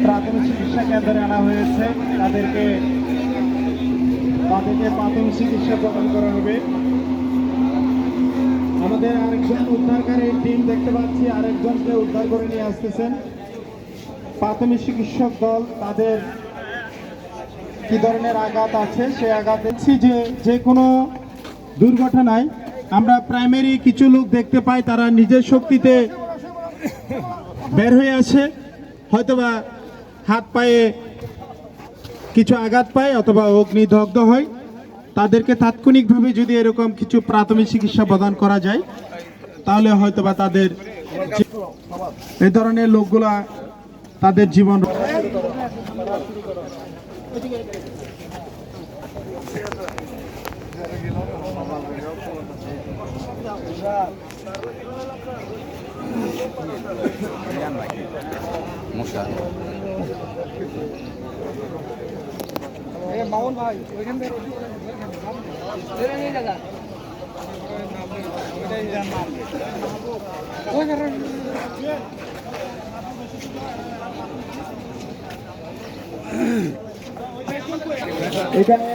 প্রাথমিক চিকিৎসা কেন্দ্রে আনা হয়েছে। তাদেরকে প্রাথমিক চিকিৎসা প্রদান করা হবে। আমাদের আরেকজন উদ্ধারকারী টিম দেখতে পাচ্ছি, আরেকজনকে উদ্ধার করে নিয়ে আসতেছেন প্রাথমিক চিকিৎসক দল। তাদের কি ধরনের আঘাত আছে সেই আঘাত দেখছি। যে কোনো দুর্ঘটনায় আমরা প্রাইমারি কিছু লোক দেখতে পাই, তারা নিজের শক্তিতে বের হয়ে আসে, হয়তোবা হাত পায়ে কিছু আঘাত পায় অথবা অগ্নিদগ্ধ হয়। তাদেরকে তাৎক্ষণিকভাবে যদি এরকম কিছু প্রাথমিক চিকিৎসা প্রদান করা যায়, তাহলে হয়তোবা তাদের এই ধরনের লোকগুলা তাদের জীবন মামুন ভাই ওইখান থেকে এখানে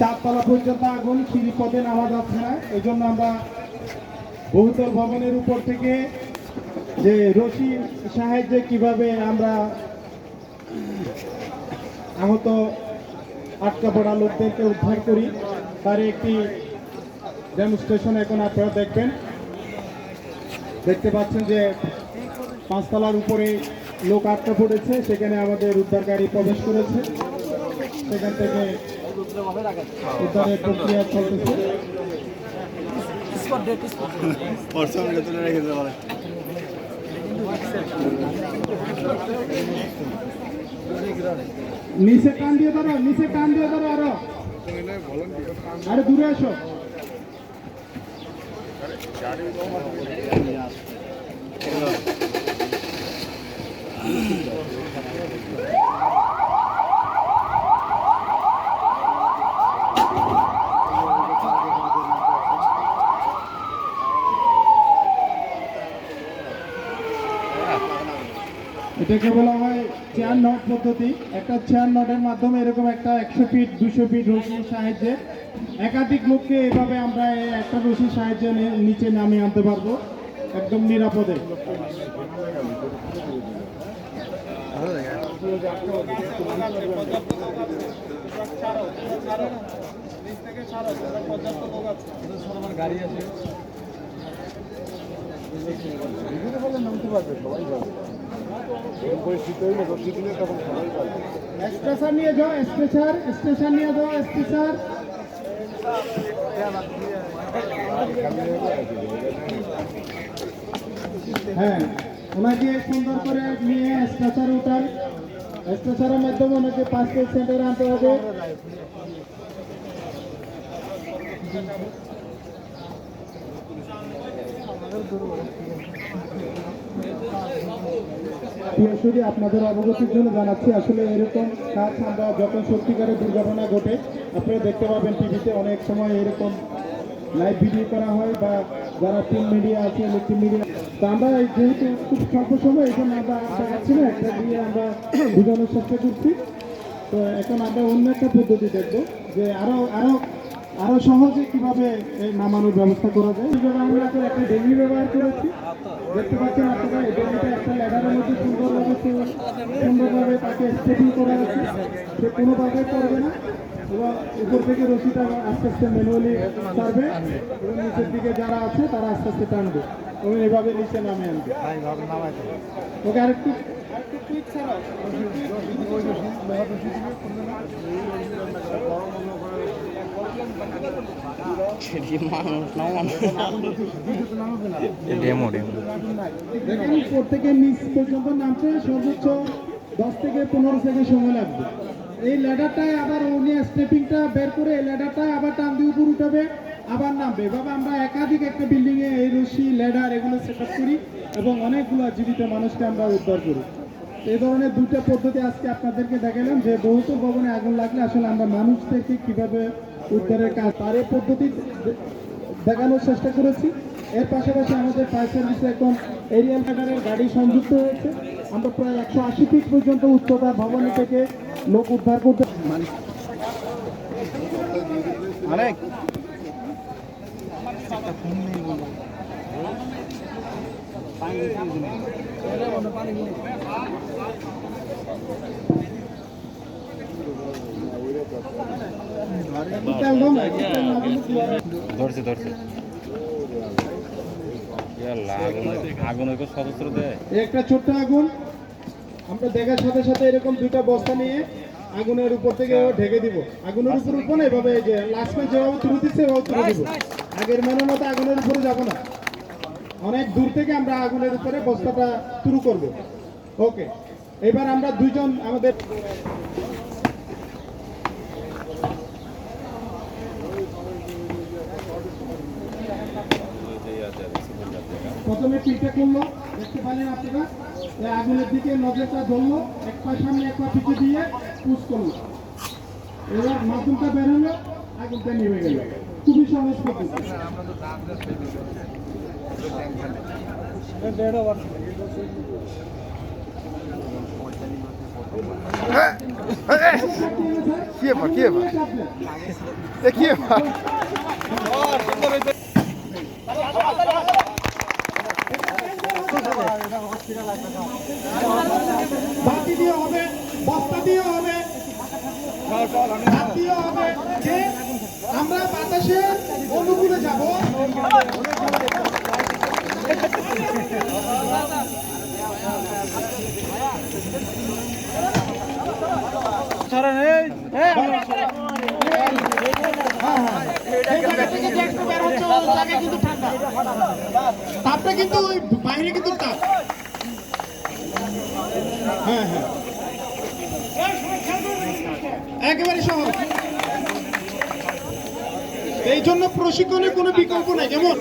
4 তলা পর্যন্ত আগুন, সিঁড়ি পথে নামা যাচ্ছে না। এই জন্য আমরা বহুতল ভবনের উপর থেকে যে রশি সাহায্যে কিভাবে আমরা আহত আটকা পড়া লোকদেরকে উদ্ধার করি তার একটি ডেমনস্ট্রেশন এখন আপনারা দেখবেন। দেখতে পাচ্ছেন যে 5 তলার উপরে লোক আটকা পড়েছে, সেখানে আমাদের উদ্ধারকারী প্রবেশ করেছে, সেখান থেকে উদ্ধারের প্রক্রিয়া চলতেছে। নিচে টান দিয়ে ধরো, নিচে টান দিয়ে ধরো, আরে দূরে আসো। এটাকে বলা হয় চেয়ার নট পদ্ধতি। একটা চেয়ার নটের মাধ্যমে এরকম একটা 100 ফিট 200 ফিট রশির সাহায্যে একাধিক লোককে এভাবে আমরা একটা রশির সাহায্যে নিচে নামিয়ে আনতে পারবো একদম নিরাপদে। গাড়ি আছে নামতে পারবে সবাই স্টেশন নিয়ে যাও, স্টেশন নিয়ে যাও, স্টেশন। হ্যাঁ, ওনাকে সুন্দর করে নিয়ে স্ট্রেচার উঠান। স্ট্রেচারের মাধ্যমে ওনাকে 5 মিনিট সেন্টারে আনতে হবে। প্রিয়সুরি, আপনাদের অবগতির জন্য জানাচ্ছি, আসলে এরকম কাজ আমরা যখন সত্যিকারের দুর্ঘটনা ঘটে আপনারা দেখতে পাবেন টিভিতে অনেক সময় এরকম লাইভ ভিডিও করা হয়, বা যারা প্রিন্ট মিডিয়া আছে ইলেকট্রিক মিডিয়া। তো আমরা যেহেতু খুব স্বল্প সময়, এখন আমরা দেখাচ্ছি না, একটা দিয়ে আমরা বোঝানোর চেষ্টা করছি। তো এখন আমরা অন্য একটা পদ্ধতি দেখবো যে আরো সহজে কিভাবে নামানোর ব্যবস্থা করা যায়। এইভাবে আমরা একটা ডেমি ব্যবহার করেছি, দেখতে পাচ্ছেন আপনারা। এই ডেমিটা একটা ল্যাডারের মধ্যে সুন্দরভাবে তাকে স্টেপিং করা আছে, সে কোনোভাবে করবে না এবং উপর থেকে রশিটা আস্তে আস্তে ম্যানুয়ালি ছাড়বে এবং নিচের দিকে যারা আছে তারা আস্তে আস্তে টানবে এবং এভাবে নিচে নামে আনবে। ওকে আরেকটু ক্লিক ছাড়াও। প্রত্যেকের নিচ পর্যন্ত নামতে সর্বোচ্চ 10 থেকে 15 সেকেন্ড সময় লাগবে। এই ল্যাডারটায় আবার উনি স্টেপিংটা বের করে এই ল্যাডারটায় আবার টান দিয়ে উপর উঠাবে, আবার নামবে। এভাবে আমরা একাধিক একটা বিল্ডিং এ এই রশি ল্যাডার এগুলো সেট আপ করি এবং অনেকগুলো জীবিত মানুষকে আমরা উদ্ধার করি। এই ধরনের দুটো পদ্ধতি আজকে আপনাদেরকে দেখালাম যে বহুতল ভবনে আগুন লাগলে আসলে আমরা মানুষদেরকে কিভাবে উদ্ধারের কাজ তার এই পদ্ধতি দেখানোর চেষ্টা করেছি। এর পাশাপাশি আমাদের ফায়ার সার্ভিসে এখন এরিয়াল ল্যাডারের গাড়ি সংযুক্ত হয়েছে। আমরা প্রায় 180 ফিট পর্যন্ত উচ্চতা ভবন থেকে লোক উদ্ধার করতে অনেক ধরছে ধরছে আগুন ওই সদস্য দেয়। একটা ছোট্ট আগুন আমরা দেখার সাথে সাথে এরকম দুইটা বস্তা নিয়ে আগুনের উপর থেকে ঢেকে দিব। আগুনের উপর উঠবো না, এভাবে যে লাস্ট পয়েন্ট যেভাবে তুলে দিচ্ছে এভাবে তুলে দিব। আগের মেলার মতো আগুনের উপরে যাবো না, অনেক দূর থেকে আমরা আগুনের উপরে বস্তাটা শুরু করব। ওকে, এবার আমরা দুইজন আমাদের প্রথমে পিঠে করলো, দেখতে পারেন আপনারা এই আগুনের দিকে নজরটা ধরলো, এক পা সামনে এক পা পিঠে দিয়ে পুশ করলো। এবার মাধ্যমটা বেরোলো, আগুনটা নেমে গেল। খুবই সহজ পদ্ধতি। বাতি দিয়ে হবে, বস্তা দিয়ে হবে, হাত দিয়ে হবে, যে আমরা বাতাসের অনুকূলে যাব। তাপটা কিন্তু ওই বাইরে কিন্তু তাপ। হ্যাঁ হ্যাঁ, একেবারে সহজ। এই জন্য প্রশিক্ষণের কোনো বিকল্প নাই। কেমন